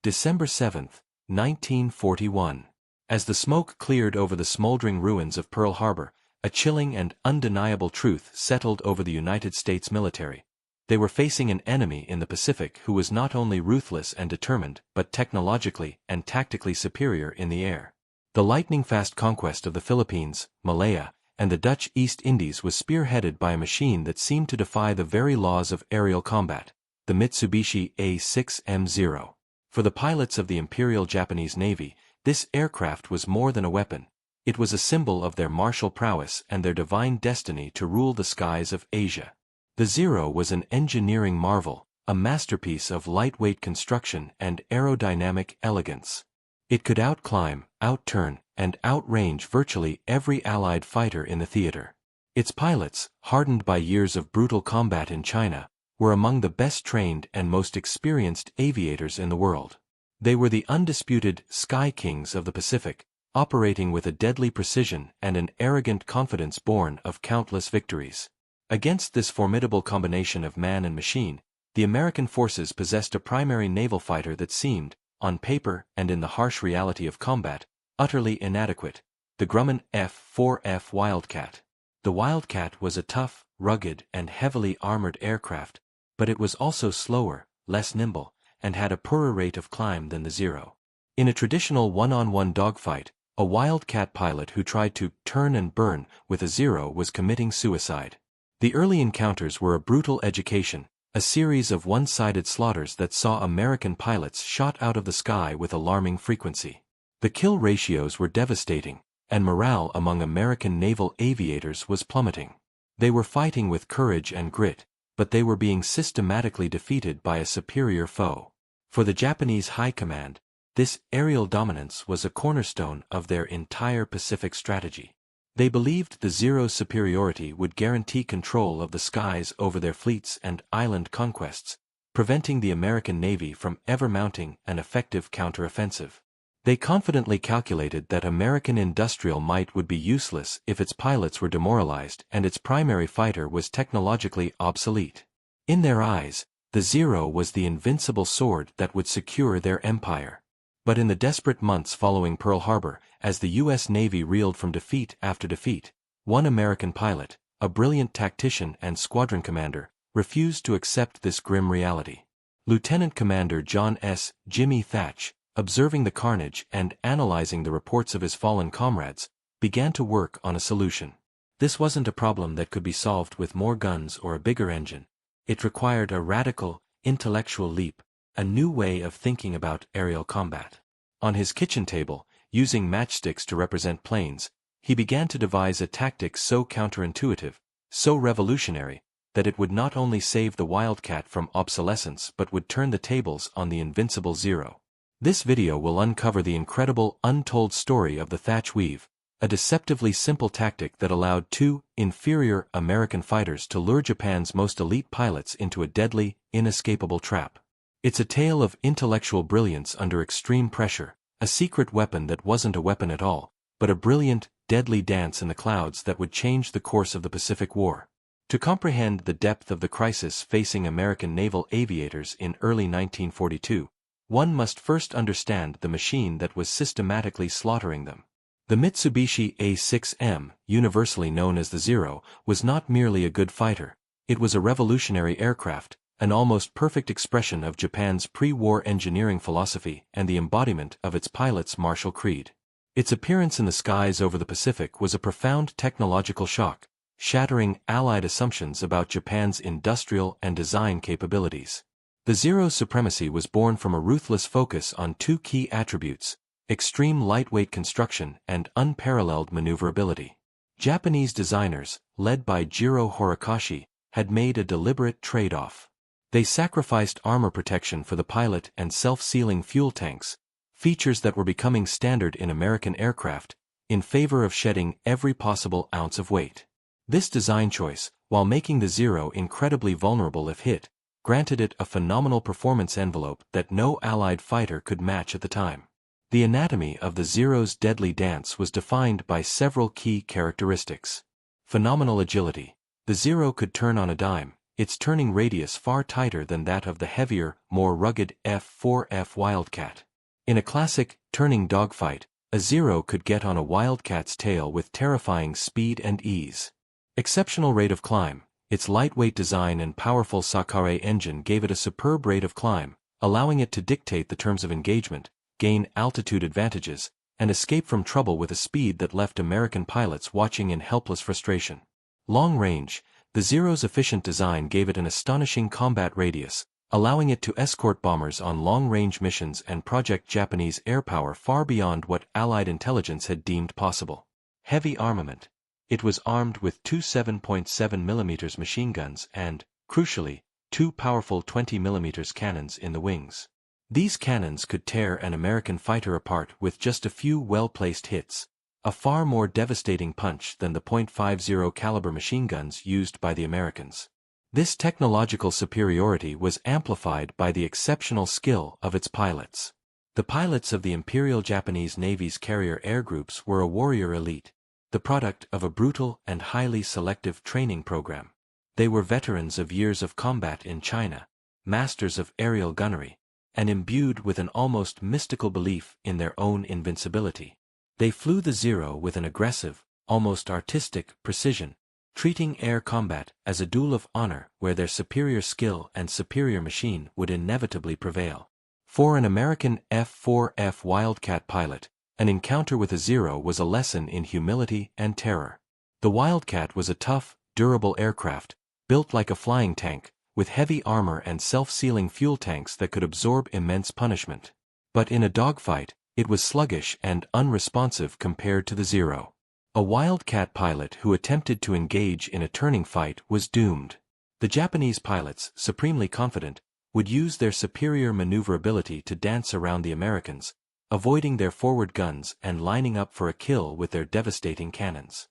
December 7, 1941. As the smoke cleared over the smoldering ruins of Pearl Harbor, a chilling and undeniable truth settled over the United States military. They were facing an enemy in the Pacific who was not only ruthless and determined, but technologically and tactically superior in the air. The lightning-fast conquest of the Philippines, Malaya, and the Dutch East Indies was spearheaded by a machine that seemed to defy the very laws of aerial combat, the Mitsubishi A6M Zero. For the pilots of the Imperial Japanese Navy, this aircraft was more than a weapon. It was a symbol of their martial prowess and their divine destiny to rule the skies of Asia. The Zero was an engineering marvel, a masterpiece of lightweight construction and aerodynamic elegance. It could outclimb, outturn, and outrange virtually every Allied fighter in the theater. Its pilots, hardened by years of brutal combat in China, were among the best trained and most experienced aviators in the world. They were the undisputed Sky Kings of the Pacific, operating with a deadly precision and an arrogant confidence born of countless victories. Against this formidable combination of man and machine, the American forces possessed a primary naval fighter that seemed, on paper and in the harsh reality of combat, utterly inadequate, the Grumman F4F Wildcat. The Wildcat was a tough, rugged, and heavily armored aircraft, but it was also slower, less nimble, and had a poorer rate of climb than the Zero. In a traditional one-on-one dogfight, a Wildcat pilot who tried to turn and burn with a Zero was committing suicide. The early encounters were a brutal education, a series of one-sided slaughters that saw American pilots shot out of the sky with alarming frequency. The kill ratios were devastating, and morale among American naval aviators was plummeting. They were fighting with courage and grit, but they were being systematically defeated by a superior foe. For the Japanese High Command, this aerial dominance was a cornerstone of their entire Pacific strategy. They believed the Zero's superiority would guarantee control of the skies over their fleets and island conquests, preventing the American Navy from ever mounting an effective counteroffensive. They confidently calculated that American industrial might would be useless if its pilots were demoralized and its primary fighter was technologically obsolete. In their eyes, the Zero was the invincible sword that would secure their empire. But in the desperate months following Pearl Harbor, as the U.S. Navy reeled from defeat after defeat, one American pilot, a brilliant tactician and squadron commander, refused to accept this grim reality. Lieutenant Commander John S. Jimmy Thach, observing the carnage and analyzing the reports of his fallen comrades, began to work on a solution. This wasn't a problem that could be solved with more guns or a bigger engine. It required a radical, intellectual leap, a new way of thinking about aerial combat. On his kitchen table, using matchsticks to represent planes, he began to devise a tactic so counterintuitive, so revolutionary, that it would not only save the Wildcat from obsolescence but would turn the tables on the Invincible Zero. This video will uncover the incredible untold story of the Thach Weave, a deceptively simple tactic that allowed two inferior American fighters to lure Japan's most elite pilots into a deadly, inescapable trap. It's a tale of intellectual brilliance under extreme pressure, a secret weapon that wasn't a weapon at all, but a brilliant, deadly dance in the clouds that would change the course of the Pacific War. To comprehend the depth of the crisis facing American naval aviators in early 1942, one must first understand the machine that was systematically slaughtering them. The Mitsubishi A6M, universally known as the Zero, was not merely a good fighter. It was a revolutionary aircraft, an almost perfect expression of Japan's pre-war engineering philosophy and the embodiment of its pilots' martial creed. Its appearance in the skies over the Pacific was a profound technological shock, shattering Allied assumptions about Japan's industrial and design capabilities. The Zero's supremacy was born from a ruthless focus on two key attributes: extreme lightweight construction and unparalleled maneuverability. Japanese designers, led by Jiro Horikoshi, had made a deliberate trade-off. They sacrificed armor protection for the pilot and self-sealing fuel tanks, features that were becoming standard in American aircraft, in favor of shedding every possible ounce of weight. This design choice, while making the Zero incredibly vulnerable if hit, granted it a phenomenal performance envelope that no Allied fighter could match at the time. The anatomy of the Zero's deadly dance was defined by several key characteristics. Phenomenal agility. The Zero could turn on a dime, its turning radius far tighter than that of the heavier, more rugged F4F Wildcat. In a classic, turning dogfight, a Zero could get on a Wildcat's tail with terrifying speed and ease. Exceptional rate of climb. Its lightweight design and powerful Sakare engine gave it a superb rate of climb, allowing it to dictate the terms of engagement, gain altitude advantages, and escape from trouble with a speed that left American pilots watching in helpless frustration. Long range. The Zero's efficient design gave it an astonishing combat radius, allowing it to escort bombers on long-range missions and project Japanese air power far beyond what Allied intelligence had deemed possible. Heavy armament. It was armed with two 7.7mm machine guns and, crucially, two powerful 20mm cannons in the wings. These cannons could tear an American fighter apart with just a few well-placed hits, a far more devastating punch than the .50 caliber machine guns used by the Americans. This technological superiority was amplified by the exceptional skill of its pilots. The pilots of the Imperial Japanese Navy's carrier air groups were a warrior elite, the product of a brutal and highly selective training program. They were veterans of years of combat in China, masters of aerial gunnery, and imbued with an almost mystical belief in their own invincibility. They flew the Zero with an aggressive, almost artistic precision, treating air combat as a duel of honor where their superior skill and superior machine would inevitably prevail. For an American F4F Wildcat pilot, an encounter with a Zero was a lesson in humility and terror. The Wildcat was a tough, durable aircraft, built like a flying tank, with heavy armor and self-sealing fuel tanks that could absorb immense punishment. But in a dogfight, it was sluggish and unresponsive compared to the Zero. A Wildcat pilot who attempted to engage in a turning fight was doomed. The Japanese pilots, supremely confident, would use their superior maneuverability to dance around the Americans, avoiding their forward guns and lining up for a kill with their devastating cannons.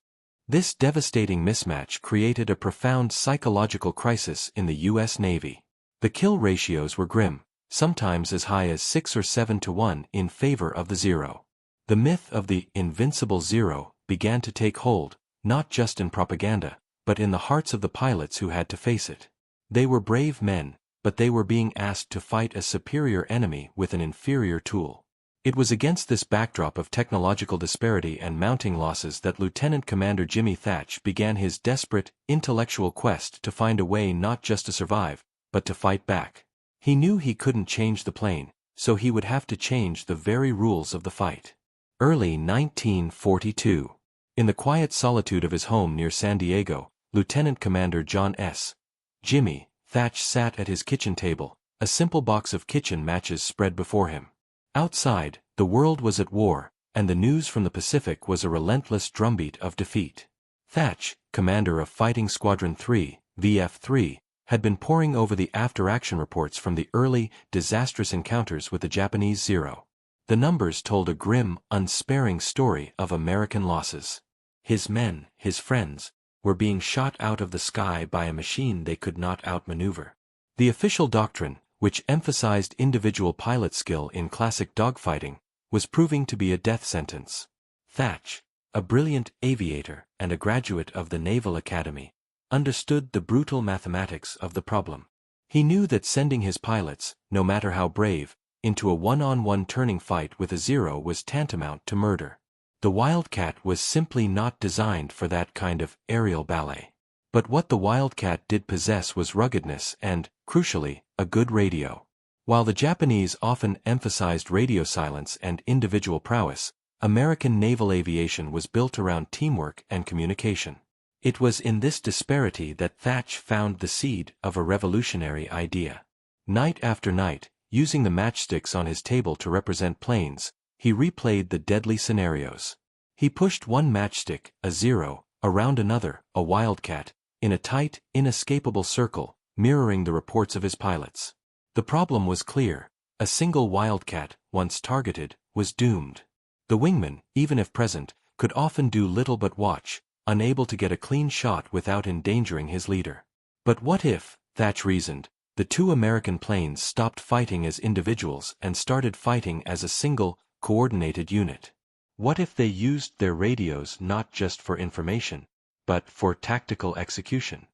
This devastating mismatch created a profound psychological crisis in the U.S. Navy. The kill ratios were grim, sometimes as high as 6 or 7 to 1 in favor of the Zero. The myth of the Invincible Zero began to take hold, not just in propaganda, but in the hearts of the pilots who had to face it. They were brave men, but they were being asked to fight a superior enemy with an inferior tool. It was against this backdrop of technological disparity and mounting losses that Lieutenant Commander Jimmy Thach began his desperate, intellectual quest to find a way not just to survive, but to fight back. He knew he couldn't change the plane, so he would have to change the very rules of the fight. Early 1942. In the quiet solitude of his home near San Diego, Lieutenant Commander John S. Jimmy Thach sat at his kitchen table, a simple box of kitchen matches spread before him. Outside, the world was at war, and the news from the Pacific was a relentless drumbeat of defeat. Thach, commander of Fighting Squadron 3, VF3, had been poring over the after-action reports from the early, disastrous encounters with the Japanese Zero. The numbers told a grim, unsparing story of American losses. His men, his friends, were being shot out of the sky by a machine they could not outmaneuver. The official doctrine, which emphasized individual pilot skill in classic dogfighting, was proving to be a death sentence. Thach, a brilliant aviator and a graduate of the Naval Academy, understood the brutal mathematics of the problem. He knew that sending his pilots, no matter how brave, into a one-on-one turning fight with a Zero was tantamount to murder. The Wildcat was simply not designed for that kind of aerial ballet. But what the Wildcat did possess was ruggedness and, crucially, a good radio. While the Japanese often emphasized radio silence and individual prowess, American naval aviation was built around teamwork and communication. It was in this disparity that Thach found the seed of a revolutionary idea. Night after night, using the matchsticks on his table to represent planes, he replayed the deadly scenarios. He pushed one matchstick, a Zero, around another, a Wildcat, in a tight, inescapable circle, mirroring the reports of his pilots. The problem was clear: a single Wildcat, once targeted, was doomed. The wingman, even if present, could often do little but watch, unable to get a clean shot without endangering his leader. But what if, Thach reasoned, the two American planes stopped fighting as individuals and started fighting as a single, coordinated unit? What if they used their radios not just for information, but for tactical execution?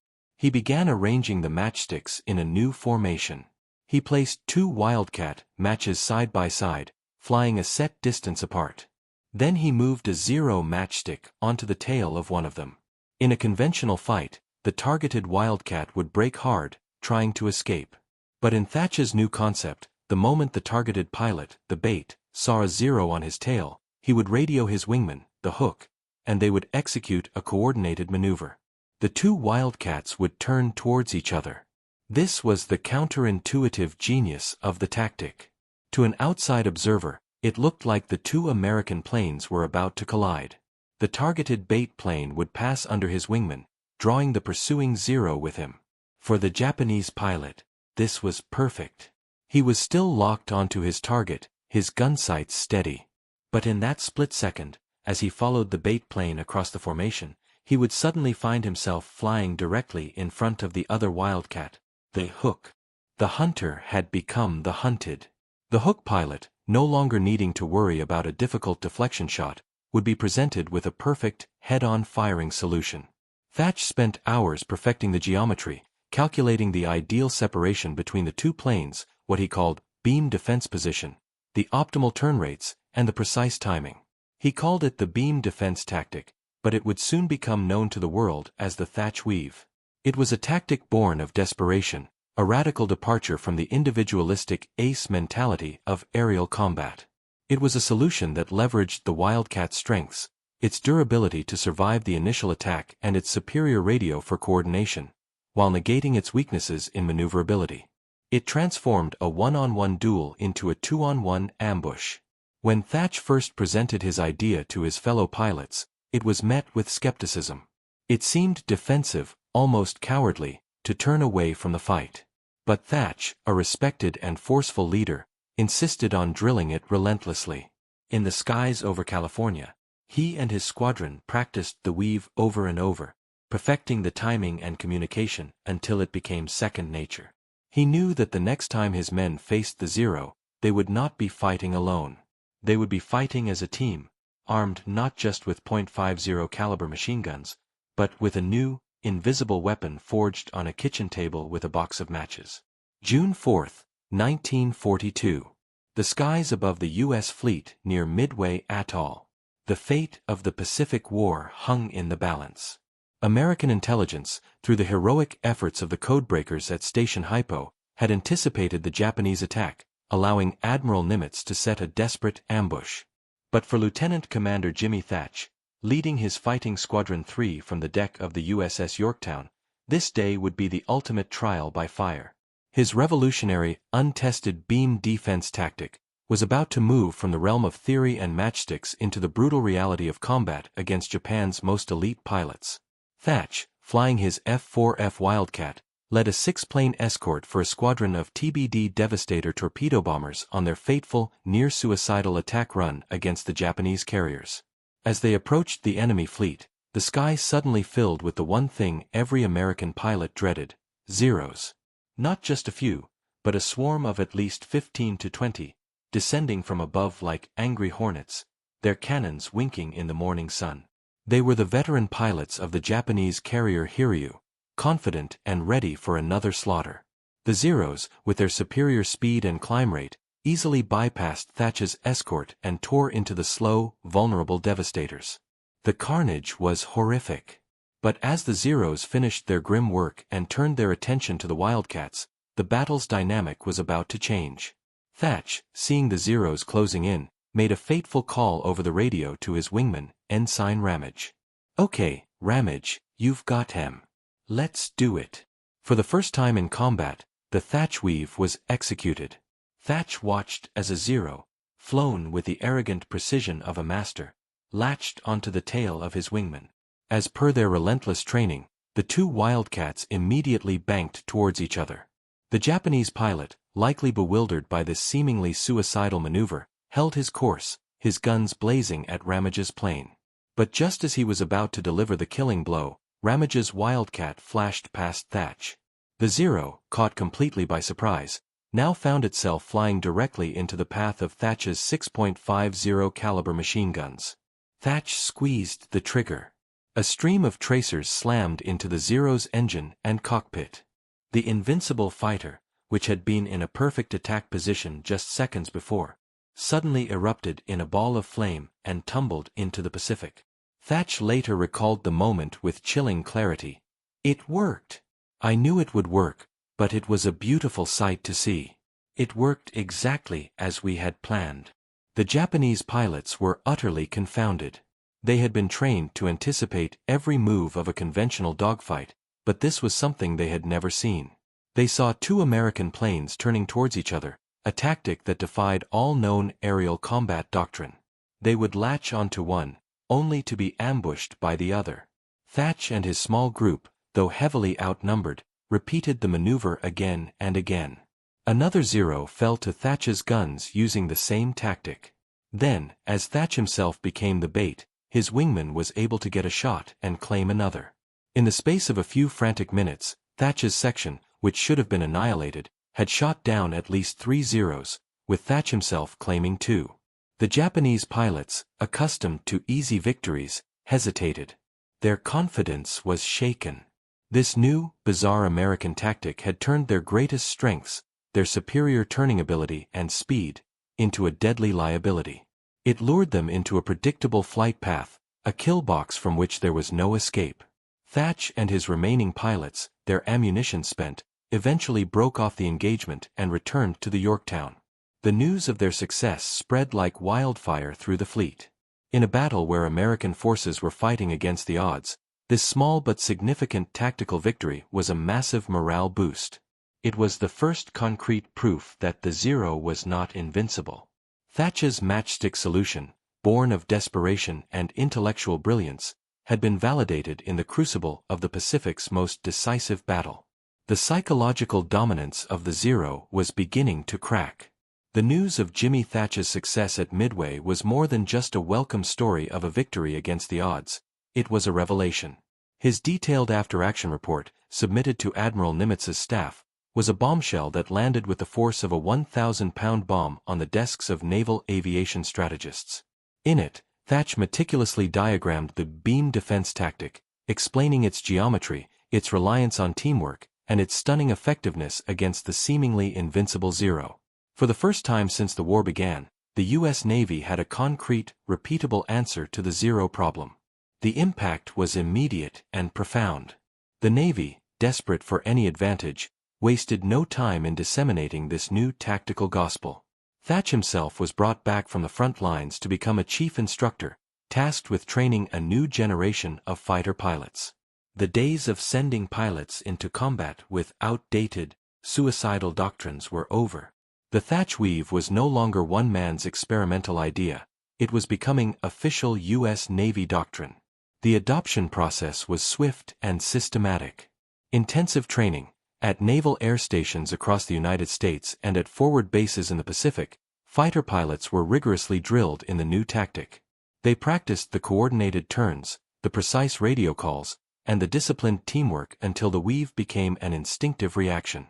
He began arranging the matchsticks in a new formation. He placed 2 Wildcat matches side by side, flying a set distance apart. Then he moved a Zero matchstick onto the tail of one of them. In a conventional fight, the targeted Wildcat would brake hard, trying to escape. But in Thach's new concept, the moment the targeted pilot, the bait, saw a Zero on his tail, he would radio his wingman, the hook, and they would execute a coordinated maneuver. The 2 Wildcats would turn towards each other. This was the counterintuitive genius of the tactic. To an outside observer, it looked like the 2 American planes were about to collide. The targeted bait plane would pass under his wingman, drawing the pursuing Zero with him. For the Japanese pilot, this was perfect. He was still locked onto his target, his gun sights steady. But in that split second, as he followed the bait plane across the formation, he would suddenly find himself flying directly in front of the other Wildcat, the hook. The hunter had become the hunted. The hook pilot, no longer needing to worry about a difficult deflection shot, would be presented with a perfect, head-on firing solution. Thach spent hours perfecting the geometry, calculating the ideal separation between the 2 planes, what he called beam defense position, the optimal turn rates, and the precise timing. He called it the beam defense tactic, but it would soon become known to the world as the Thach Weave. It was a tactic born of desperation, a radical departure from the individualistic ace mentality of aerial combat. It was a solution that leveraged the Wildcat's strengths, its durability to survive the initial attack and its superior radio for coordination, while negating its weaknesses in maneuverability. It transformed a one-on-one duel into a 2-on-1 ambush. When Thach first presented his idea to his fellow pilots, it was met with skepticism. It seemed defensive, almost cowardly, to turn away from the fight. But Thach, a respected and forceful leader, insisted on drilling it relentlessly. In the skies over California, he and his squadron practiced the weave over and over, perfecting the timing and communication until it became second nature. He knew that the next time his men faced the Zero, they would not be fighting alone. They would be fighting as a team, armed not just with .50 caliber machine guns, but with a new, invisible weapon forged on a kitchen table with a box of matches. June 4, 1942. The skies above the U.S. fleet near Midway Atoll. The fate of the Pacific War hung in the balance. American intelligence, through the heroic efforts of the codebreakers at Station Hypo, had anticipated the Japanese attack, allowing Admiral Nimitz to set a desperate ambush. But for Lieutenant Commander Jimmy Thach, leading his Fighting Squadron 3 from the deck of the USS Yorktown, this day would be the ultimate trial by fire. His revolutionary, untested beam defense tactic was about to move from the realm of theory and matchsticks into the brutal reality of combat against Japan's most elite pilots. Thach, flying his F4F Wildcat, led a 6-plane escort for a squadron of TBD Devastator torpedo bombers on their fateful, near-suicidal attack run against the Japanese carriers. As they approached the enemy fleet, the sky suddenly filled with the one thing every American pilot dreaded: Zeros. Not just a few, but a swarm of at least 15 to 20, descending from above like angry hornets, their cannons winking in the morning sun. They were the veteran pilots of the Japanese carrier Hiryu, confident and ready for another slaughter. The Zeros, with their superior speed and climb rate, easily bypassed Thach's escort and tore into the slow, vulnerable Devastators. The carnage was horrific. But as the Zeros finished their grim work and turned their attention to the Wildcats, the battle's dynamic was about to change. Thach, seeing the Zeros closing in, made a fateful call over the radio to his wingman, Ensign Ramage. "Okay, Ramage, you've got him. Let's do it." For the first time in combat, the Thach Weave was executed. Thach watched as a Zero, flown with the arrogant precision of a master, latched onto the tail of his wingman. As per their relentless training, the 2 Wildcats immediately banked towards each other. The Japanese pilot, likely bewildered by this seemingly suicidal maneuver, held his course, his guns blazing at Ramage's plane. But just as he was about to deliver the killing blow, Ramage's Wildcat flashed past Thach. The Zero, caught completely by surprise, now found itself flying directly into the path of Thach's 6.50 caliber machine guns. Thach squeezed the trigger. A stream of tracers slammed into the Zero's engine and cockpit. The Invincible fighter, which had been in a perfect attack position just seconds before, suddenly erupted in a ball of flame and tumbled into the Pacific. Thach later recalled the moment with chilling clarity. "It worked. I knew it would work, but it was a beautiful sight to see. It worked exactly as we had planned." The Japanese pilots were utterly confounded. They had been trained to anticipate every move of a conventional dogfight, but this was something they had never seen. They saw two American planes turning towards each other, a tactic that defied all known aerial combat doctrine. They would latch onto one, only to be ambushed by the other. Thach and his small group, though heavily outnumbered, repeated the maneuver again and again. Another Zero fell to Thach's guns using the same tactic. Then, as Thach himself became the bait, his wingman was able to get a shot and claim another. In the space of a few frantic minutes, Thach's section, which should have been annihilated, had shot down at least 3 Zeros, with Thach himself claiming 2. The Japanese pilots, accustomed to easy victories, hesitated. Their confidence was shaken. This new, bizarre American tactic had turned their greatest strengths, their superior turning ability and speed, into a deadly liability. It lured them into a predictable flight path, a kill box from which there was no escape. Thach and his remaining pilots, their ammunition spent, eventually broke off the engagement and returned to the Yorktown. The news of their success spread like wildfire through the fleet. In a battle where American forces were fighting against the odds, this small but significant tactical victory was a massive morale boost. It was the first concrete proof that the Zero was not invincible. Thach's matchstick solution, born of desperation and intellectual brilliance, had been validated in the crucible of the Pacific's most decisive battle. The psychological dominance of the Zero was beginning to crack. The news of Jimmy Thach's success at Midway was more than just a welcome story of a victory against the odds. It was a revelation. His detailed after-action report, submitted to Admiral Nimitz's staff, was a bombshell that landed with the force of a 1,000-pound bomb on the desks of naval aviation strategists. In it, Thach meticulously diagrammed the beam defense tactic, explaining its geometry, its reliance on teamwork, and its stunning effectiveness against the seemingly invincible Zero. For the first time since the war began, the U.S. Navy had a concrete, repeatable answer to the Zero problem. The impact was immediate and profound. The Navy, desperate for any advantage, wasted no time in disseminating this new tactical gospel. Thach himself was brought back from the front lines to become a chief instructor, tasked with training a new generation of fighter pilots. The days of sending pilots into combat with outdated, suicidal doctrines were over. The Thach Weave was no longer one man's experimental idea, it was becoming official U.S. Navy doctrine. The adoption process was swift and systematic. Intensive training, at naval air stations across the United States and at forward bases in the Pacific, fighter pilots were rigorously drilled in the new tactic. They practiced the coordinated turns, the precise radio calls, and the disciplined teamwork until the weave became an instinctive reaction.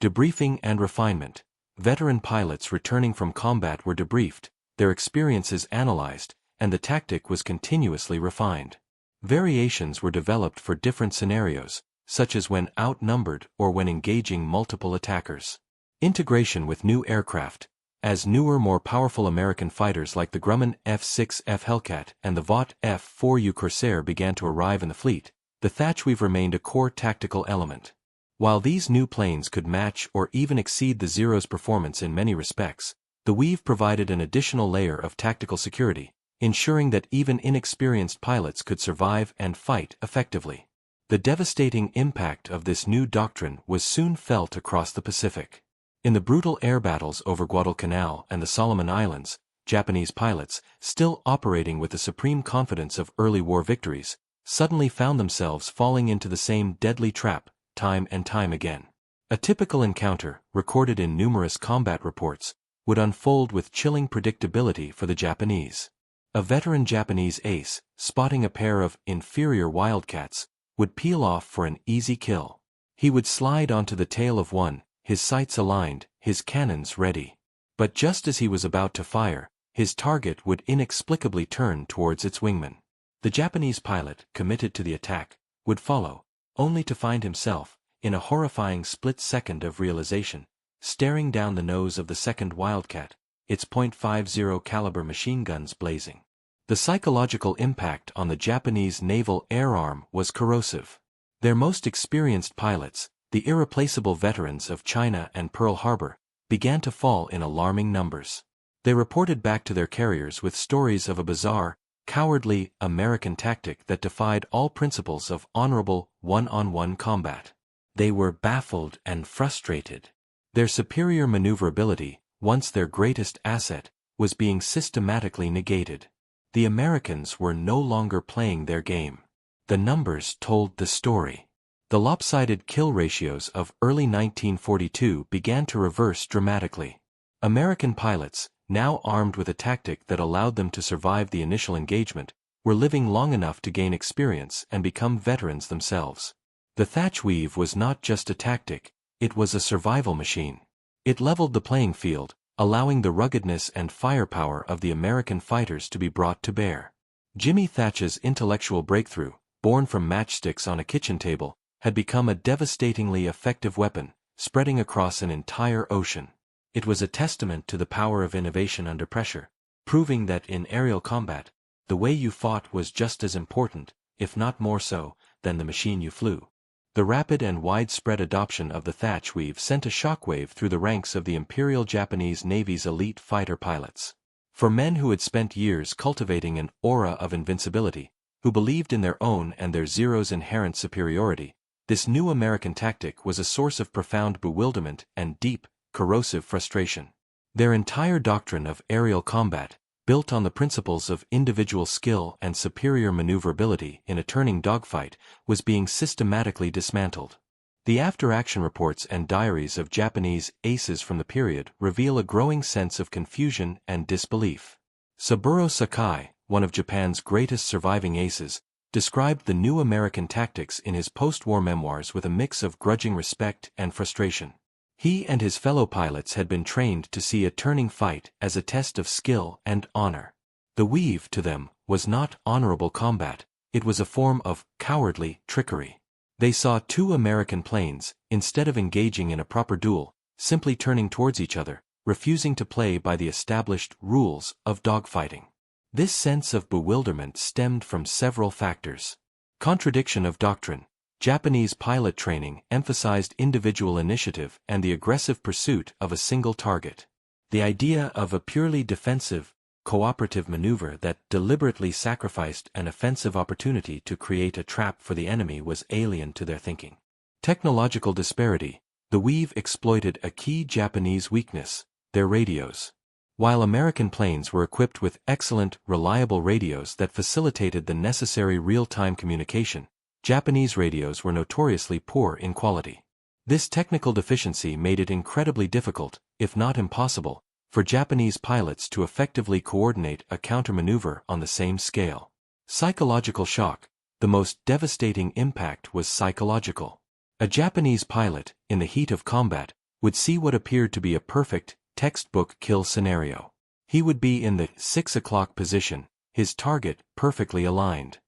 Debriefing and refinement. Veteran pilots returning from combat were debriefed, their experiences analyzed, and the tactic was continuously refined. Variations were developed for different scenarios, such as when outnumbered or when engaging multiple attackers. Integration with new aircraft. As newer, more powerful American fighters like the Grumman F4F Wildcat and the Vought F4U Corsair began to arrive in the fleet, the Thach Weave remained a core tactical element. While these new planes could match or even exceed the Zero's performance in many respects, the Weave provided an additional layer of tactical security, ensuring that even inexperienced pilots could survive and fight effectively. The devastating impact of this new doctrine was soon felt across the Pacific. In the brutal air battles over Guadalcanal and the Solomon Islands, Japanese pilots, still operating with the supreme confidence of early war victories, suddenly found themselves falling into the same deadly trap, time and time again. A typical encounter, recorded in numerous combat reports, would unfold with chilling predictability for the Japanese. A veteran Japanese ace, spotting a pair of inferior Wildcats, would peel off for an easy kill. He would slide onto the tail of one, his sights aligned, his cannons ready. But just as he was about to fire, his target would inexplicably turn towards its wingman. The Japanese pilot, committed to the attack, would follow, only to find himself, in a horrifying split second of realization, staring down the nose of the second Wildcat, its .50 caliber machine guns blazing. The psychological impact on the Japanese naval air arm was corrosive. Their most experienced pilots, the irreplaceable veterans of China and Pearl Harbor, began to fall in alarming numbers. They reported back to their carriers with stories of a bizarre, cowardly American tactic that defied all principles of honorable one-on-one combat. They were baffled and frustrated. Their superior maneuverability, once their greatest asset, was being systematically negated. The Americans were no longer playing their game. The numbers told the story. The lopsided kill ratios of early 1942 began to reverse dramatically. American pilots, now armed with a tactic that allowed them to survive the initial engagement, were living long enough to gain experience and become veterans themselves. The Thach Weave was not just a tactic, it was a survival machine. It leveled the playing field, allowing the ruggedness and firepower of the American fighters to be brought to bear. Jimmy Thach's intellectual breakthrough, born from matchsticks on a kitchen table, had become a devastatingly effective weapon, spreading across an entire ocean. It was a testament to the power of innovation under pressure, proving that in aerial combat, the way you fought was just as important, if not more so, than the machine you flew. The rapid and widespread adoption of the Thach Weave sent a shockwave through the ranks of the Imperial Japanese Navy's elite fighter pilots. For men who had spent years cultivating an aura of invincibility, who believed in their own and their Zero's inherent superiority, this new American tactic was a source of profound bewilderment and deep, corrosive frustration. Their entire doctrine of aerial combat, built on the principles of individual skill and superior maneuverability in a turning dogfight, was being systematically dismantled. The after-action reports and diaries of Japanese aces from the period reveal a growing sense of confusion and disbelief. Saburo Sakai, one of Japan's greatest surviving aces, described the new American tactics in his post-war memoirs with a mix of grudging respect and frustration. He and his fellow pilots had been trained to see a turning fight as a test of skill and honor. The weave, to them, was not honorable combat, it was a form of cowardly trickery. They saw two American planes, instead of engaging in a proper duel, simply turning towards each other, refusing to play by the established rules of dogfighting. This sense of bewilderment stemmed from several factors. Contradiction of doctrine. Japanese pilot training emphasized individual initiative and the aggressive pursuit of a single target. The idea of a purely defensive, cooperative maneuver that deliberately sacrificed an offensive opportunity to create a trap for the enemy was alien to their thinking. Technological disparity. The Weave exploited a key Japanese weakness, their radios. While American planes were equipped with excellent, reliable radios that facilitated the necessary real-time communication, Japanese radios were notoriously poor in quality. This technical deficiency made it incredibly difficult, if not impossible, for Japanese pilots to effectively coordinate a countermaneuver on the same scale. Psychological shock. The most devastating impact was psychological. A Japanese pilot, in the heat of combat, would see what appeared to be a perfect, textbook kill scenario. He would be in the 6 o'clock position, his target perfectly aligned.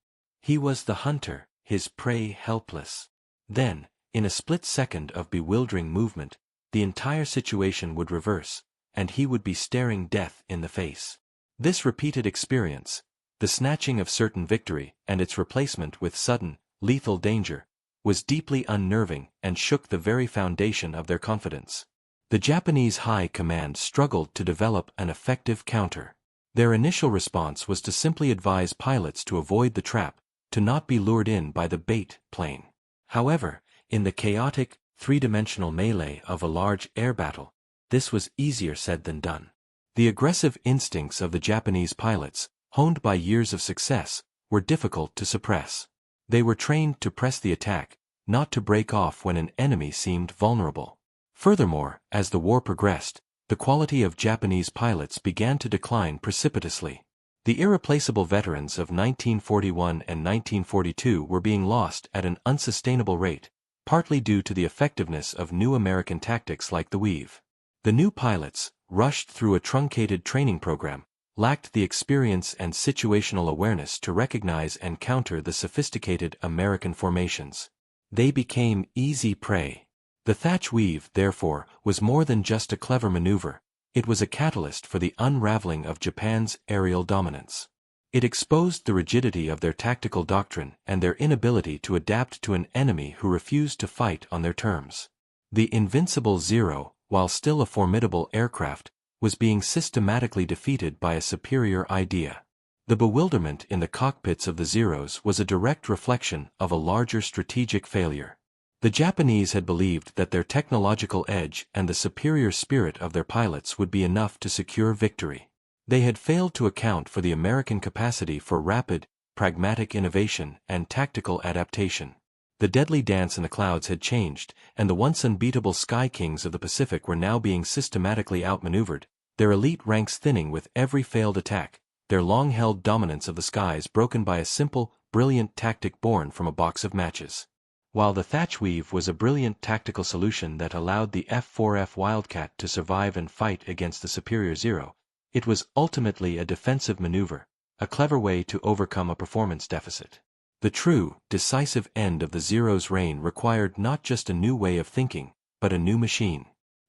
He was the hunter, his prey helpless. Then, in a split second of bewildering movement, the entire situation would reverse, and he would be staring death in the face. This repeated experience, the snatching of certain victory and its replacement with sudden, lethal danger, was deeply unnerving and shook the very foundation of their confidence. The Japanese high command struggled to develop an effective counter. Their initial response was to simply advise pilots to avoid the trap, to not be lured in by the bait plane. However, in the chaotic, three-dimensional melee of a large air battle, this was easier said than done. The aggressive instincts of the Japanese pilots, honed by years of success, were difficult to suppress. They were trained to press the attack, not to break off when an enemy seemed vulnerable. Furthermore, as the war progressed, the quality of Japanese pilots began to decline precipitously. The irreplaceable veterans of 1941 and 1942 were being lost at an unsustainable rate, partly due to the effectiveness of new American tactics like the Weave. The new pilots, rushed through a truncated training program, lacked the experience and situational awareness to recognize and counter the sophisticated American formations. They became easy prey. The Thach Weave, therefore, was more than just a clever maneuver. It was a catalyst for the unraveling of Japan's aerial dominance. It exposed the rigidity of their tactical doctrine and their inability to adapt to an enemy who refused to fight on their terms. The Invincible Zero, while still a formidable aircraft, was being systematically defeated by a superior idea. The bewilderment in the cockpits of the Zeros was a direct reflection of a larger strategic failure. The Japanese had believed that their technological edge and the superior spirit of their pilots would be enough to secure victory. They had failed to account for the American capacity for rapid, pragmatic innovation and tactical adaptation. The deadly dance in the clouds had changed, and the once unbeatable Sky Kings of the Pacific were now being systematically outmaneuvered, their elite ranks thinning with every failed attack, their long-held dominance of the skies broken by a simple, brilliant tactic born from a box of matches. While the Thach Weave was a brilliant tactical solution that allowed the F4F Wildcat to survive and fight against the superior Zero, it was ultimately a defensive maneuver, a clever way to overcome a performance deficit. The true, decisive end of the Zero's reign required not just a new way of thinking, but a new machine.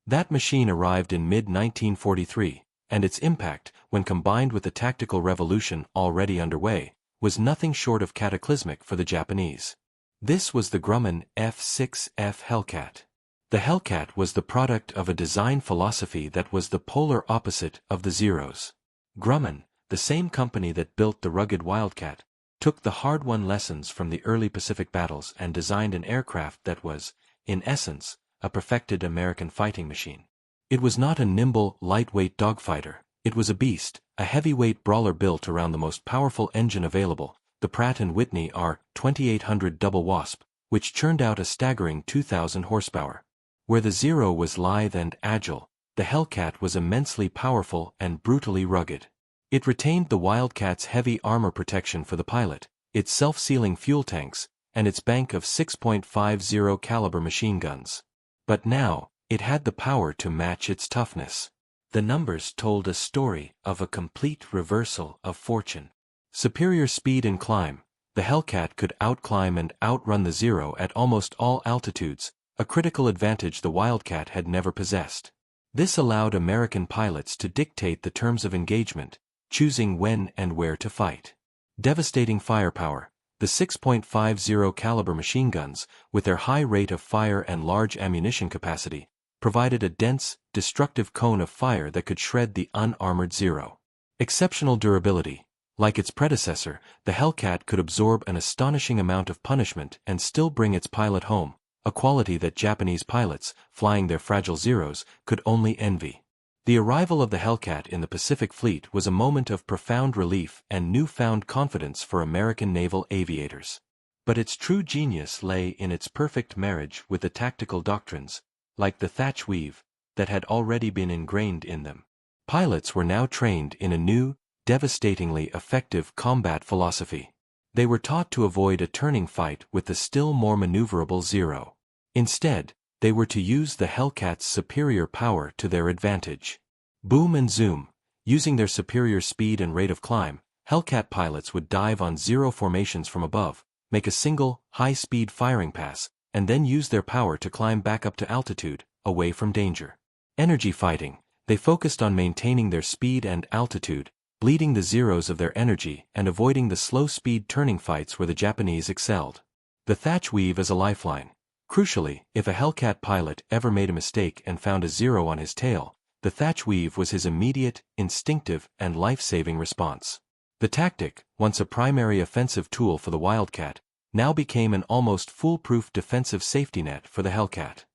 That machine arrived in mid-1943, and its impact, when combined with the tactical revolution already underway, was nothing short of cataclysmic for the Japanese. This was the Grumman F6F Hellcat. The Hellcat was the product of a design philosophy that was the polar opposite of the Zeros. Grumman, the same company that built the rugged Wildcat, took the hard-won lessons from the early Pacific battles and designed an aircraft that was, in essence, a perfected American fighting machine. It was not a nimble, lightweight dogfighter. It was a beast, a heavyweight brawler built around the most powerful engine available, the Pratt & Whitney R2800 Double Wasp, which churned out a staggering 2,000 horsepower. Where the Zero was lithe and agile, the Hellcat was immensely powerful and brutally rugged. It retained the Wildcat's heavy armor protection for the pilot, its self-sealing fuel tanks, and its bank of 6.50 caliber machine guns. But now, it had the power to match its toughness. The numbers told a story of a complete reversal of fortune. Superior speed and climb, the Hellcat could outclimb and outrun the Zero at almost all altitudes, a critical advantage the Wildcat had never possessed. This allowed American pilots to dictate the terms of engagement, choosing when and where to fight. Devastating firepower, the 6.50 caliber machine guns, with their high rate of fire and large ammunition capacity, provided a dense, destructive cone of fire that could shred the unarmored Zero. Exceptional durability. Like its predecessor, the Hellcat could absorb an astonishing amount of punishment and still bring its pilot home, a quality that Japanese pilots, flying their fragile Zeros, could only envy. The arrival of the Hellcat in the Pacific Fleet was a moment of profound relief and newfound confidence for American naval aviators. But its true genius lay in its perfect marriage with the tactical doctrines, like the Thach Weave, that had already been ingrained in them. Pilots were now trained in a new, devastatingly effective combat philosophy. They were taught to avoid a turning fight with the still more maneuverable Zero. Instead, they were to use the Hellcat's superior power to their advantage. Boom and zoom. Using their superior speed and rate of climb, Hellcat pilots would dive on Zero formations from above, make a single, high-speed firing pass, and then use their power to climb back up to altitude, away from danger. Energy fighting. They focused on maintaining their speed and altitude, bleeding the Zeros of their energy and avoiding the slow-speed turning fights where the Japanese excelled. The Thach Weave as a lifeline. Crucially, if a Hellcat pilot ever made a mistake and found a Zero on his tail, the Thach Weave was his immediate, instinctive, and life-saving response. The tactic, once a primary offensive tool for the Wildcat, now became an almost foolproof defensive safety net for the Hellcat.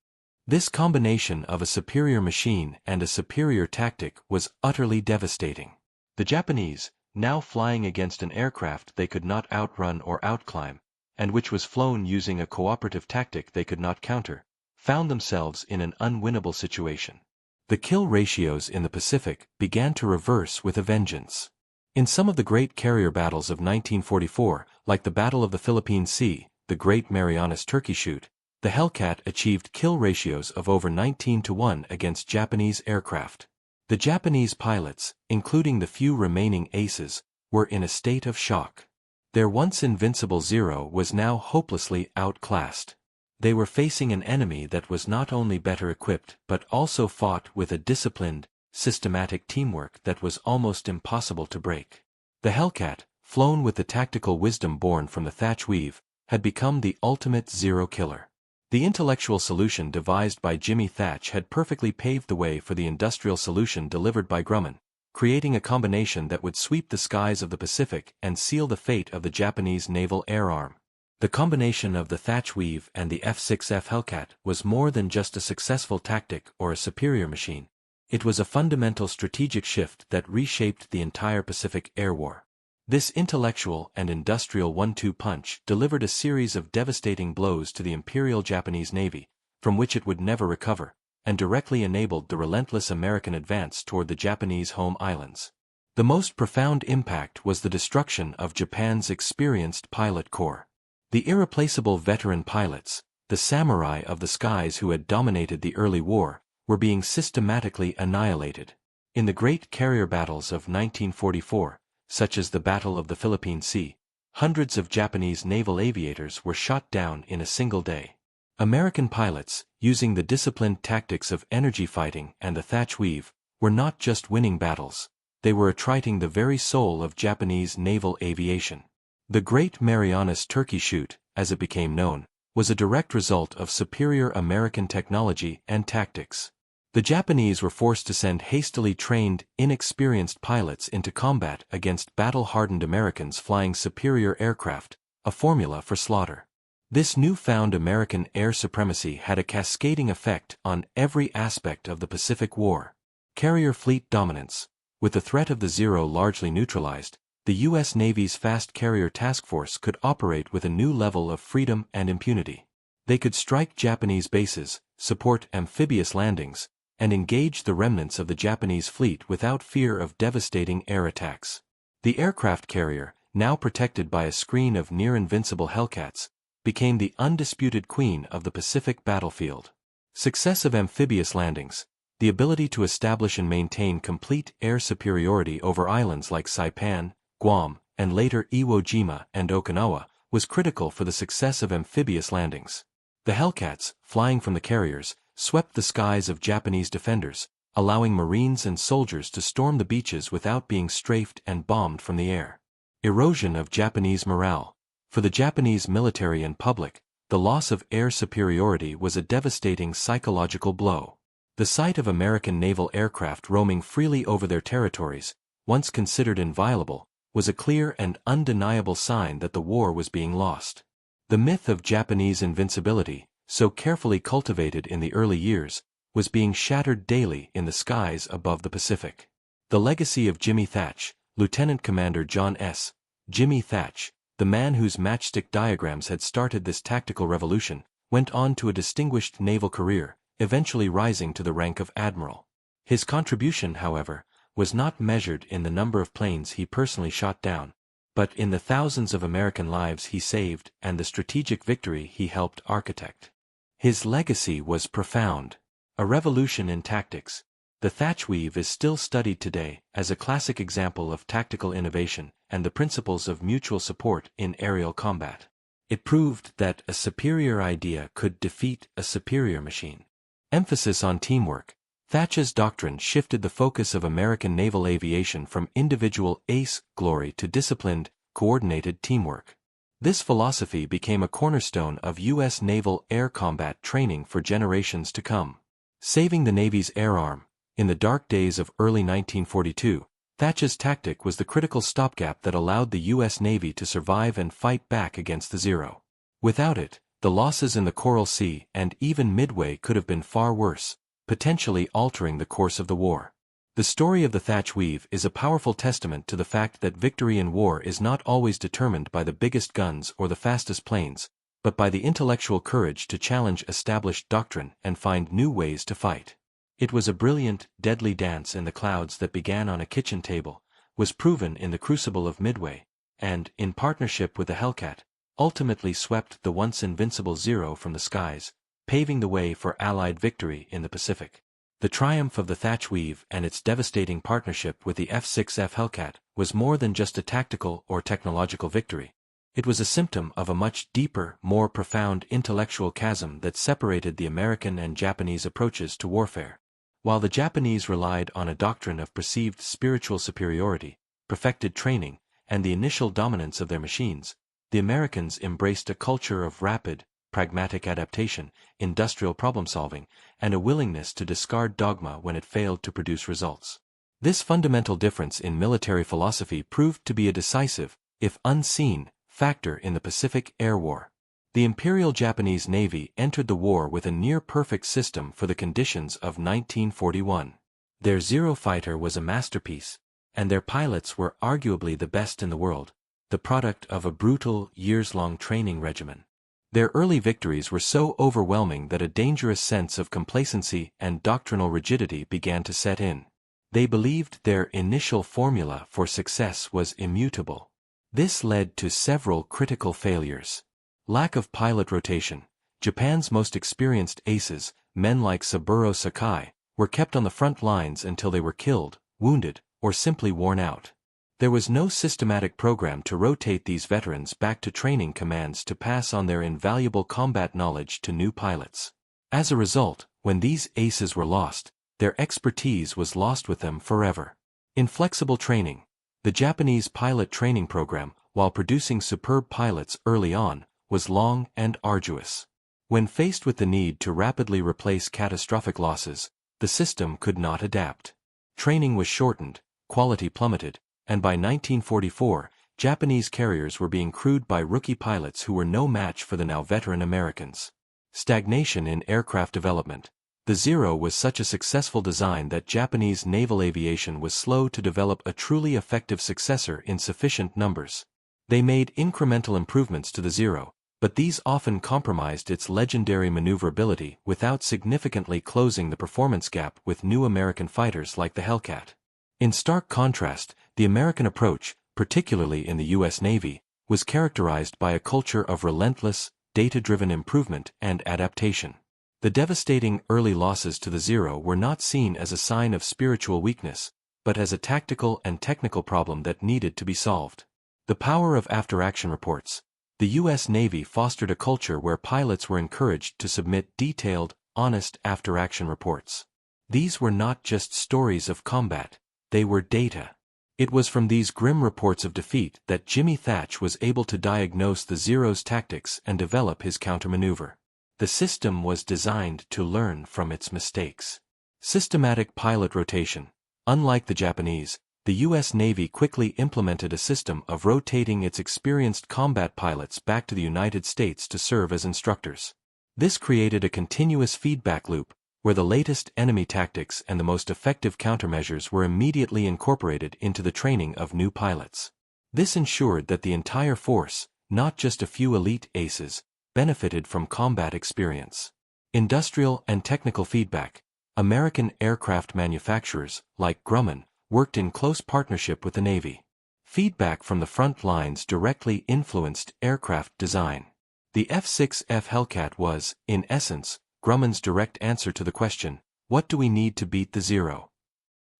This combination of a superior machine and a superior tactic was utterly devastating. The Japanese, now flying against an aircraft they could not outrun or outclimb, and which was flown using a cooperative tactic they could not counter, found themselves in an unwinnable situation. The kill ratios in the Pacific began to reverse with a vengeance. In some of the great carrier battles of 1944, like the Battle of the Philippine Sea, the Great Marianas Turkey Shoot, the Hellcat achieved kill ratios of over 19-1 against Japanese aircraft. The Japanese pilots, including the few remaining aces, were in a state of shock. Their once invincible Zero was now hopelessly outclassed. They were facing an enemy that was not only better equipped but also fought with a disciplined, systematic teamwork that was almost impossible to break. The Hellcat, flown with the tactical wisdom born from the Thach Weave, had become the ultimate Zero killer. The intellectual solution devised by Jimmy Thach had perfectly paved the way for the industrial solution delivered by Grumman, creating a combination that would sweep the skies of the Pacific and seal the fate of the Japanese naval air arm. The combination of the Thach Weave and the F6F Hellcat was more than just a successful tactic or a superior machine. It was a fundamental strategic shift that reshaped the entire Pacific Air War. This intellectual and industrial one-two punch delivered a series of devastating blows to the Imperial Japanese Navy, from which it would never recover, and directly enabled the relentless American advance toward the Japanese home islands. The most profound impact was the destruction of Japan's experienced pilot corps. The irreplaceable veteran pilots, the samurai of the skies who had dominated the early war, were being systematically annihilated. In the great carrier battles of 1944, such as the Battle of the Philippine Sea, hundreds of Japanese naval aviators were shot down in a single day. American pilots, using the disciplined tactics of energy fighting and the Thach Weave, were not just winning battles, they were attriting the very soul of Japanese naval aviation. The Great Marianas Turkey Shoot, as it became known, was a direct result of superior American technology and tactics. The Japanese were forced to send hastily trained, inexperienced pilots into combat against battle-hardened Americans flying superior aircraft, a formula for slaughter. This newfound American air supremacy had a cascading effect on every aspect of the Pacific War. Carrier fleet dominance. With the threat of the Zero largely neutralized, the U.S. Navy's fast carrier task force could operate with a new level of freedom and impunity. They could strike Japanese bases, support amphibious landings, and engage the remnants of the Japanese fleet without fear of devastating air attacks. The aircraft carrier, now protected by a screen of near-invincible Hellcats, became the undisputed queen of the Pacific battlefield. Successive amphibious landings, the ability to establish and maintain complete air superiority over islands like Saipan, Guam, and later Iwo Jima and Okinawa, was critical for the success of amphibious landings. The Hellcats, flying from the carriers, swept the skies of Japanese defenders, allowing Marines and soldiers to storm the beaches without being strafed and bombed from the air. Erosion of Japanese morale. For the Japanese military and public, the loss of air superiority was a devastating psychological blow. The sight of American naval aircraft roaming freely over their territories, once considered inviolable, was a clear and undeniable sign that the war was being lost. The myth of Japanese invincibility, so carefully cultivated in the early years, was being shattered daily in the skies above the Pacific. The legacy of Jimmy Thach, Lieutenant Commander John S. Jimmy Thach, the man whose matchstick diagrams had started this tactical revolution, went on to a distinguished naval career, eventually rising to the rank of admiral. His contribution, however, was not measured in the number of planes he personally shot down, but in the thousands of American lives he saved and the strategic victory he helped architect. His legacy was profound. A revolution in tactics. The Thach Weave is still studied today as a classic example of tactical innovation and the principles of mutual support in aerial combat. It proved that a superior idea could defeat a superior machine. Emphasis on teamwork. Thach's doctrine shifted the focus of American naval aviation from individual ace glory to disciplined, coordinated teamwork. This philosophy became a cornerstone of U.S. naval air combat training for generations to come. Saving the Navy's air arm. In the dark days of early 1942, Thach's tactic was the critical stopgap that allowed the U.S. Navy to survive and fight back against the Zero. Without it, the losses in the Coral Sea and even Midway could have been far worse, potentially altering the course of the war. The story of the Thach Weave is a powerful testament to the fact that victory in war is not always determined by the biggest guns or the fastest planes, but by the intellectual courage to challenge established doctrine and find new ways to fight. It was a brilliant, deadly dance in the clouds that began on a kitchen table, was proven in the crucible of Midway, and, in partnership with the Hellcat, ultimately swept the once invincible Zero from the skies, paving the way for Allied victory in the Pacific. The triumph of the Thach Weave and its devastating partnership with the F4F Wildcat was more than just a tactical or technological victory. It was a symptom of a much deeper, more profound intellectual chasm that separated the American and Japanese approaches to warfare. While the Japanese relied on a doctrine of perceived spiritual superiority, perfected training, and the initial dominance of their machines, the Americans embraced a culture of rapid, pragmatic adaptation, industrial problem-solving, and a willingness to discard dogma when it failed to produce results. This fundamental difference in military philosophy proved to be a decisive, if unseen, factor in the Pacific Air War. The Imperial Japanese Navy entered the war with a near-perfect system for the conditions of 1941. Their Zero fighter was a masterpiece, and their pilots were arguably the best in the world, the product of a brutal, years-long training regimen. Their early victories were so overwhelming that a dangerous sense of complacency and doctrinal rigidity began to set in. They believed their initial formula for success was immutable. This led to several critical failures. Lack of pilot rotation. Japan's most experienced aces, men like Saburo Sakai, were kept on the front lines until they were killed, wounded, or simply worn out. There was no systematic program to rotate these veterans back to training commands to pass on their invaluable combat knowledge to new pilots. As a result, when these aces were lost, their expertise was lost with them forever. Inflexible training. The Japanese pilot training program, while producing superb pilots early on, was long and arduous. When faced with the need to rapidly replace catastrophic losses, the system could not adapt. Training was shortened, quality plummeted, and by 1944, Japanese carriers were being crewed by rookie pilots who were no match for the now veteran Americans. Stagnation in aircraft development. The Zero was such a successful design that Japanese naval aviation was slow to develop a truly effective successor in sufficient numbers. They made incremental improvements to the Zero, but these often compromised its legendary maneuverability without significantly closing the performance gap with new American fighters like the Hellcat. In stark contrast, the American approach, particularly in the U.S. Navy, was characterized by a culture of relentless, data-driven improvement and adaptation. The devastating early losses to the Zero were not seen as a sign of spiritual weakness, but as a tactical and technical problem that needed to be solved. The power of after-action reports. The U.S. Navy fostered a culture where pilots were encouraged to submit detailed, honest after-action reports. These were not just stories of combat, they were data. It was from these grim reports of defeat that Jimmy Thach was able to diagnose the Zero's tactics and develop his countermaneuver. The system was designed to learn from its mistakes. Systematic pilot rotation. Unlike the Japanese, the U.S. Navy quickly implemented a system of rotating its experienced combat pilots back to the United States to serve as instructors. This created a continuous feedback loop, where the latest enemy tactics and the most effective countermeasures were immediately incorporated into the training of new pilots. This ensured that the entire force, not just a few elite aces, benefited from combat experience. Industrial and technical feedback. American aircraft manufacturers, like Grumman, worked in close partnership with the Navy. Feedback from the front lines directly influenced aircraft design. The F4F Wildcat was, in essence, Grumman's direct answer to the question, what do we need to beat the Zero?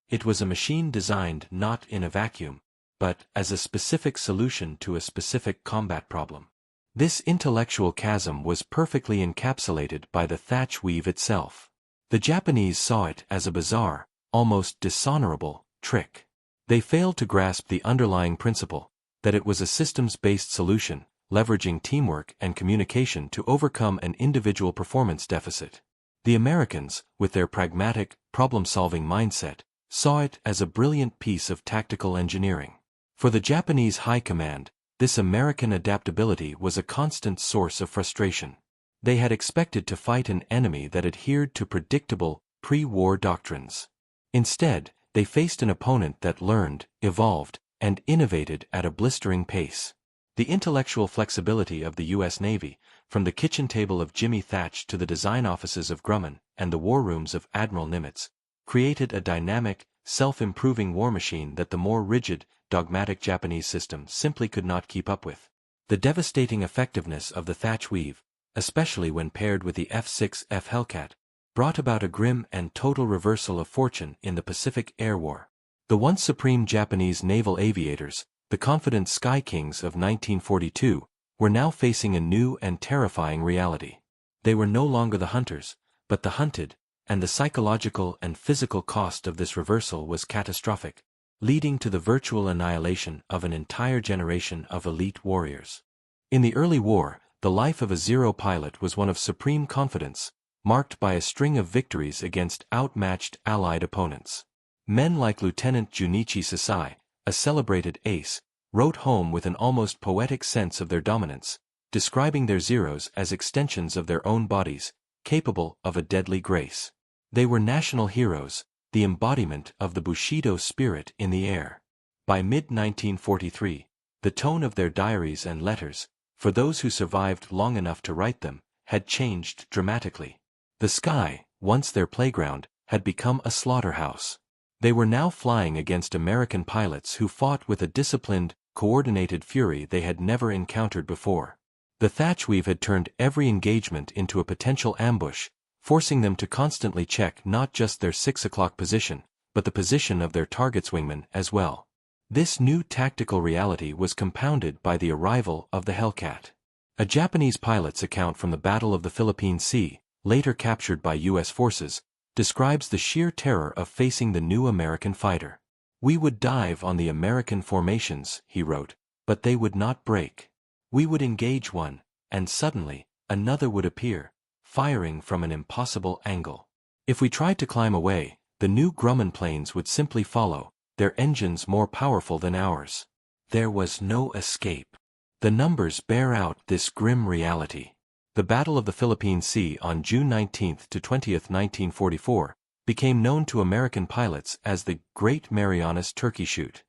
It was a machine designed not in a vacuum, but as a specific solution to a specific combat problem. This intellectual chasm was perfectly encapsulated by the Thach Weave itself. The Japanese saw it as a bizarre, almost dishonorable, trick. They failed to grasp the underlying principle, that it was a systems-based solution, leveraging teamwork and communication to overcome an individual performance deficit. The Americans, with their pragmatic, problem-solving mindset, saw it as a brilliant piece of tactical engineering. For the Japanese high command, this American adaptability was a constant source of frustration. They had expected to fight an enemy that adhered to predictable, pre-war doctrines. Instead, they faced an opponent that learned, evolved, and innovated at a blistering pace. The intellectual flexibility of the U.S. Navy, from the kitchen table of Jimmy Thach to the design offices of Grumman and the war rooms of Admiral Nimitz, created a dynamic, self-improving war machine that the more rigid, dogmatic Japanese system simply could not keep up with. The devastating effectiveness of the Thach Weave, especially when paired with the F4F Wildcat, brought about a grim and total reversal of fortune in the Pacific Air War. The once supreme Japanese naval aviators, the confident Sky Kings of 1942, were now facing a new and terrifying reality. They were no longer the hunters, but the hunted, and the psychological and physical cost of this reversal was catastrophic, leading to the virtual annihilation of an entire generation of elite warriors. In the early war, the life of a Zero pilot was one of supreme confidence, marked by a string of victories against outmatched Allied opponents. Men like Lieutenant Junichi Sasai, a celebrated ace, wrote home with an almost poetic sense of their dominance, describing their Zeros as extensions of their own bodies, capable of a deadly grace. They were national heroes, the embodiment of the Bushido spirit in the air. By mid-1943, the tone of their diaries and letters, for those who survived long enough to write them, had changed dramatically. The sky, once their playground, had become a slaughterhouse. They were now flying against American pilots who fought with a disciplined, coordinated fury they had never encountered before. The Thach Weave had turned every engagement into a potential ambush, forcing them to constantly check not just their 6 o'clock position, but the position of their target's wingman as well. This new tactical reality was compounded by the arrival of the Hellcat. A Japanese pilot's account from the Battle of the Philippine Sea, later captured by U.S. forces, describes the sheer terror of facing the new American fighter. "We would dive on the American formations," he wrote, "but they would not break. We would engage one, and suddenly, another would appear, firing from an impossible angle. If we tried to climb away, the new Grumman planes would simply follow, their engines more powerful than ours. There was no escape." The numbers bear out this grim reality. The Battle of the Philippine Sea on June 19 to 20, 1944, became known to American pilots as the Great Marianas Turkey Shoot.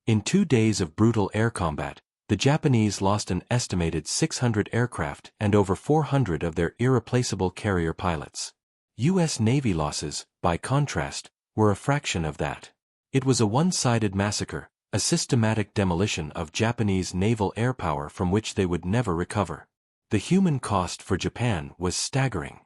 In 2 days of brutal air combat, the Japanese lost an estimated 600 aircraft and over 400 of their irreplaceable carrier pilots. U.S. Navy losses, by contrast, were a fraction of that. It was a one-sided massacre, a systematic demolition of Japanese naval air power from which they would never recover. The human cost for Japan was staggering.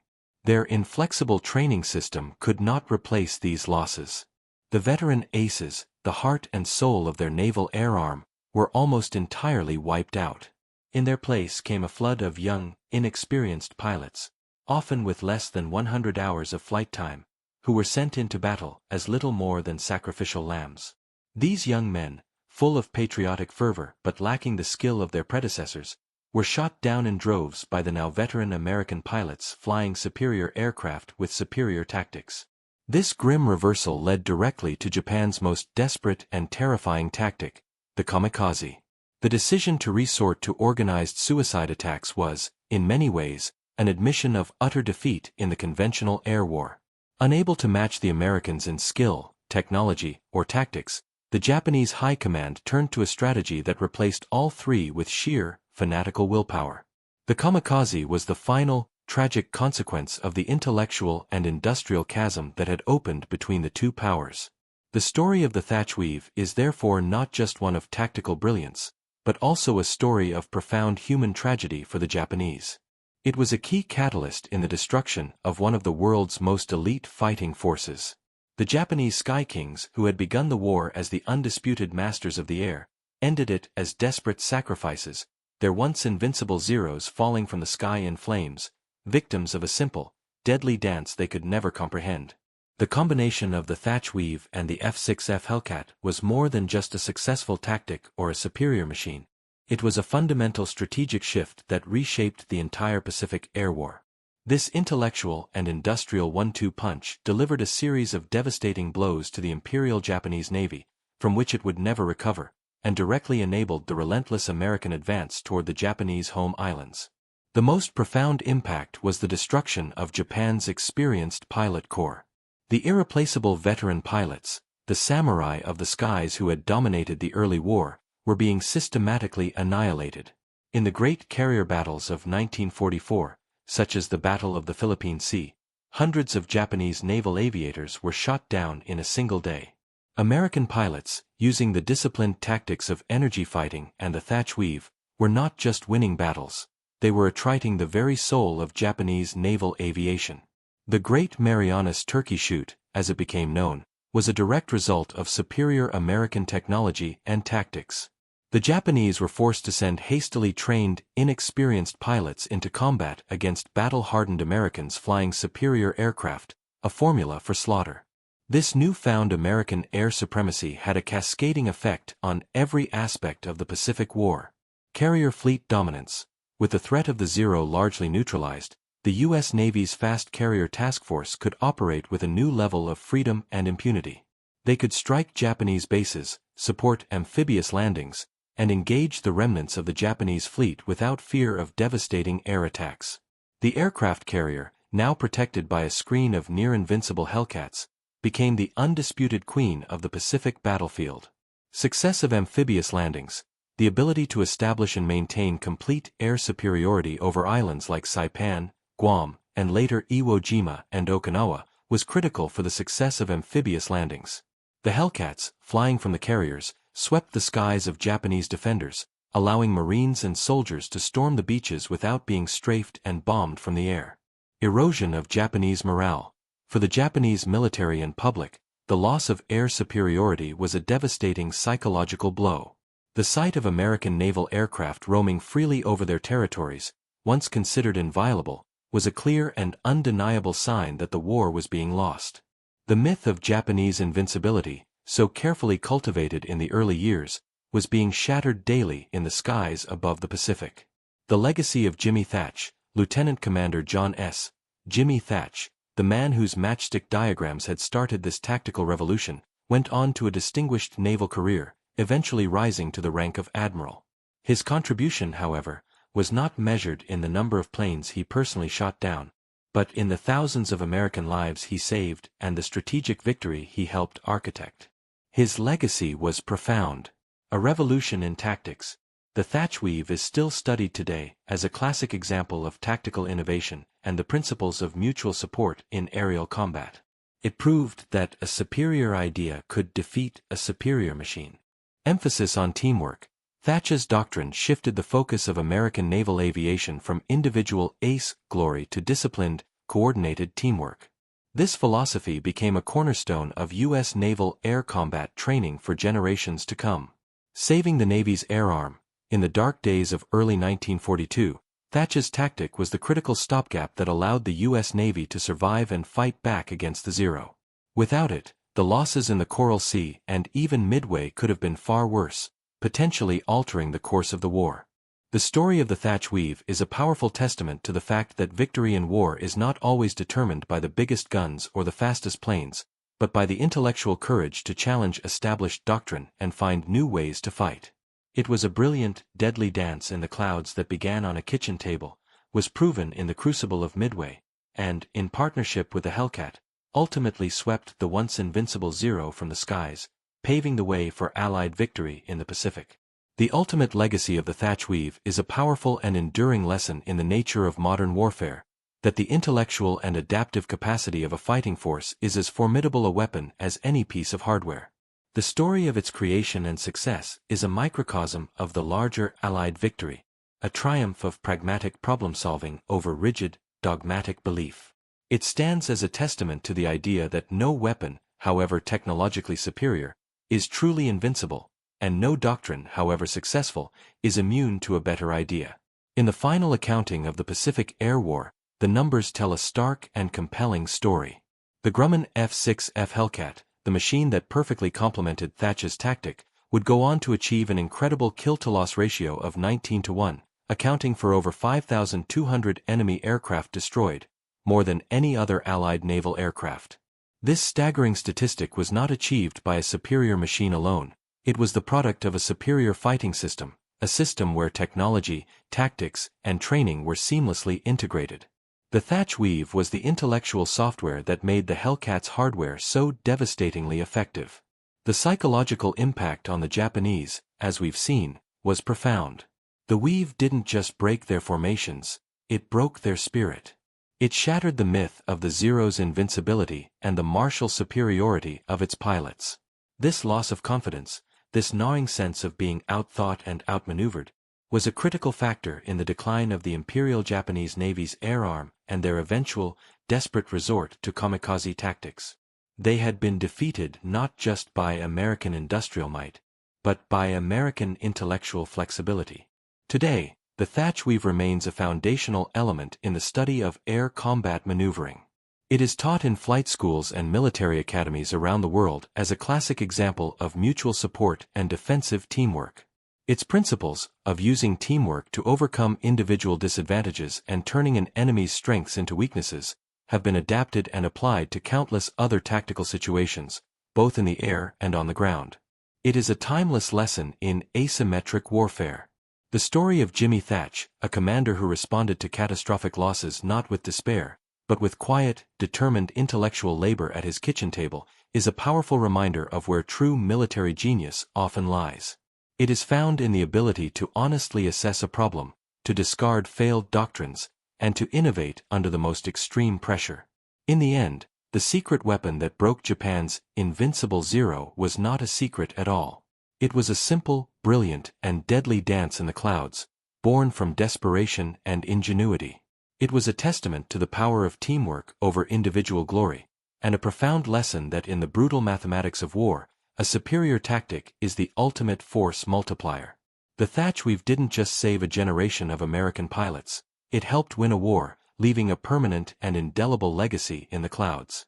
Their inflexible training system could not replace these losses. The veteran aces, the heart and soul of their naval air arm, were almost entirely wiped out. In their place came a flood of young, inexperienced pilots, often with less than 100 hours of flight time, who were sent into battle as little more than sacrificial lambs. These young men, full of patriotic fervor but lacking the skill of their predecessors, were shot down in droves by the now veteran American pilots flying superior aircraft with superior tactics. This grim reversal led directly to Japan's most desperate and terrifying tactic, the kamikaze. The decision to resort to organized suicide attacks was, in many ways, an admission of utter defeat in the conventional air war. Unable to match the Americans in skill, technology, or tactics, the Japanese high command turned to a strategy that replaced all three with sheer, fanatical willpower. The kamikaze was the final, tragic consequence of the intellectual and industrial chasm that had opened between the two powers. The story of the Thach Weave is therefore not just one of tactical brilliance, but also a story of profound human tragedy for the Japanese. It was a key catalyst in the destruction of one of the world's most elite fighting forces. The Japanese Sky Kings, who had begun the war as the undisputed masters of the air, ended it as desperate sacrifices, their once invincible Zeros falling from the sky in flames, victims of a simple, deadly dance they could never comprehend. The combination of the Thach Weave and the F4F Wildcat was more than just a successful tactic or a superior machine. It was a fundamental strategic shift that reshaped the entire Pacific Air War. This intellectual and industrial one-two punch delivered a series of devastating blows to the Imperial Japanese Navy, from which it would never recover, and directly enabled the relentless American advance toward the Japanese home islands. The most profound impact was the destruction of Japan's experienced pilot corps. The irreplaceable veteran pilots, the samurai of the skies who had dominated the early war, were being systematically annihilated. In the great carrier battles of 1944, such as the Battle of the Philippine Sea, hundreds of Japanese naval aviators were shot down in a single day. American pilots, using the disciplined tactics of energy fighting and the Thach Weave, were not just winning battles, they were attriting the very soul of Japanese naval aviation. The Great Marianas Turkey Shoot, as it became known, was a direct result of superior American technology and tactics. The Japanese were forced to send hastily trained, inexperienced pilots into combat against battle-hardened Americans flying superior aircraft, a formula for slaughter. This newfound American air supremacy had a cascading effect on every aspect of the Pacific War. Carrier fleet dominance. With the threat of the Zero largely neutralized, the U.S. Navy's fast carrier task force could operate with a new level of freedom and impunity. They could strike Japanese bases, support amphibious landings, and engage the remnants of the Japanese fleet without fear of devastating air attacks. The aircraft carrier, now protected by a screen of near-invincible Hellcats, became the undisputed queen of the Pacific battlefield. Successive amphibious landings, the ability to establish and maintain complete air superiority over islands like Saipan, Guam, and later Iwo Jima and Okinawa, was critical for the success of amphibious landings. The Hellcats, flying from the carriers, swept the skies of Japanese defenders, allowing Marines and soldiers to storm the beaches without being strafed and bombed from the air. Erosion of Japanese morale. For the Japanese military and public, the loss of air superiority was a devastating psychological blow. The sight of American naval aircraft roaming freely over their territories, once considered inviolable, was a clear and undeniable sign that the war was being lost. The myth of Japanese invincibility, so carefully cultivated in the early years, was being shattered daily in the skies above the Pacific. The legacy of Jimmy Thach, Lieutenant Commander John S. Jimmy Thach, the man whose matchstick diagrams had started this tactical revolution, went on to a distinguished naval career, eventually rising to the rank of admiral. His contribution, however, was not measured in the number of planes he personally shot down, but in the thousands of American lives he saved and the strategic victory he helped architect. His legacy was profound. A revolution in tactics. The Thach Weave is still studied today as a classic example of tactical innovation and the principles of mutual support in aerial combat. It proved that a superior idea could defeat a superior machine. Emphasis on teamwork. Thach's doctrine shifted the focus of American naval aviation from individual ace glory to disciplined, coordinated teamwork. This philosophy became a cornerstone of U.S. naval air combat training for generations to come. Saving the Navy's air arm. In the dark days of early 1942, Thach's tactic was the critical stopgap that allowed the U.S. Navy to survive and fight back against the Zero. Without it, the losses in the Coral Sea and even Midway could have been far worse, potentially altering the course of the war. The story of the Thach Weave is a powerful testament to the fact that victory in war is not always determined by the biggest guns or the fastest planes, but by the intellectual courage to challenge established doctrine and find new ways to fight. It was a brilliant, deadly dance in the clouds that began on a kitchen table, was proven in the crucible of Midway, and, in partnership with the Hellcat, ultimately swept the once invincible Zero from the skies, paving the way for Allied victory in the Pacific. The ultimate legacy of the Thach Weave is a powerful and enduring lesson in the nature of modern warfare, that the intellectual and adaptive capacity of a fighting force is as formidable a weapon as any piece of hardware. The story of its creation and success is a microcosm of the larger Allied victory, a triumph of pragmatic problem-solving over rigid, dogmatic belief. It stands as a testament to the idea that no weapon, however technologically superior, is truly invincible, and no doctrine, however successful, is immune to a better idea. In the final accounting of the Pacific Air War, the numbers tell a stark and compelling story. The Grumman F-6F Hellcat, the machine that perfectly complemented Thach's tactic, would go on to achieve an incredible kill-to-loss ratio of 19-1, accounting for over 5,200 enemy aircraft destroyed, more than any other Allied naval aircraft. This staggering statistic was not achieved by a superior machine alone, it was the product of a superior fighting system, a system where technology, tactics, and training were seamlessly integrated. The Thach Weave was the intellectual software that made the Hellcat's hardware so devastatingly effective. The psychological impact on the Japanese, as we've seen, was profound. The Weave didn't just break their formations, it broke their spirit. It shattered the myth of the Zero's invincibility and the martial superiority of its pilots. This loss of confidence, this gnawing sense of being outthought and outmaneuvered, was a critical factor in the decline of the Imperial Japanese Navy's air arm and their eventual, desperate resort to kamikaze tactics. They had been defeated not just by American industrial might, but by American intellectual flexibility. Today, the Thach Weave remains a foundational element in the study of air combat maneuvering. It is taught in flight schools and military academies around the world as a classic example of mutual support and defensive teamwork. Its principles, of using teamwork to overcome individual disadvantages and turning an enemy's strengths into weaknesses, have been adapted and applied to countless other tactical situations, both in the air and on the ground. It is a timeless lesson in asymmetric warfare. The story of Jimmy Thach, a commander who responded to catastrophic losses not with despair, but with quiet, determined intellectual labor at his kitchen table, is a powerful reminder of where true military genius often lies. It is found in the ability to honestly assess a problem, to discard failed doctrines, and to innovate under the most extreme pressure. In the end, the secret weapon that broke Japan's Invincible Zero was not a secret at all. It was a simple, brilliant, and deadly dance in the clouds, born from desperation and ingenuity. It was a testament to the power of teamwork over individual glory, and a profound lesson that in the brutal mathematics of war, a superior tactic is the ultimate force multiplier. The Thach Weave didn't just save a generation of American pilots, it helped win a war, leaving a permanent and indelible legacy in the clouds.